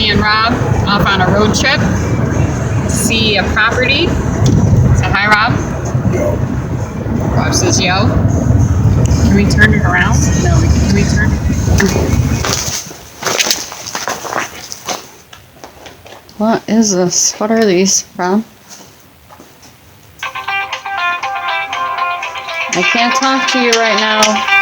me and Rob off on a road trip. See a property. Say hi, Rob. Yo. Rob says yo. Can we turn it around? No, can we turn it? What is this? What are these, Rob? I can't talk to you right now.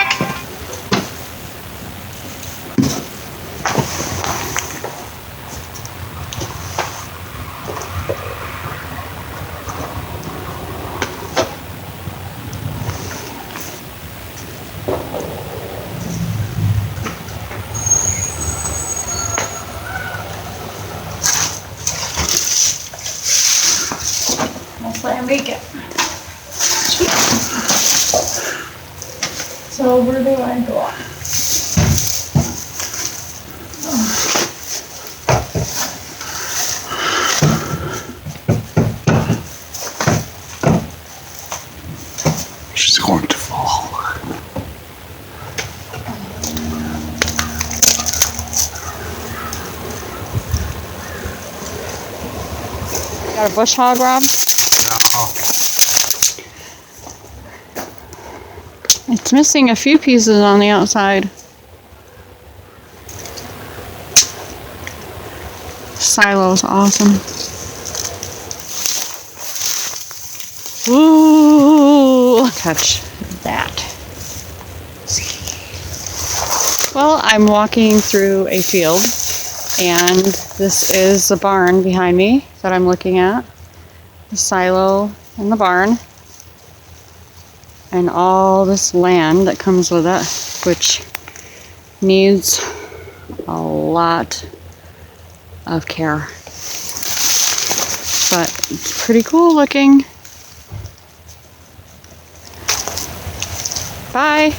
Let's let him make it. So where do I go? She's going to fall. Got a bush hog, Rob? It's missing a few pieces on the outside. Silo's awesome. Ooh, touch that. Well, I'm walking through a field, and this is the barn behind me that I'm looking at. The silo and the barn. And all this land that comes with it, which needs a lot of care. But it's pretty cool looking. Bye.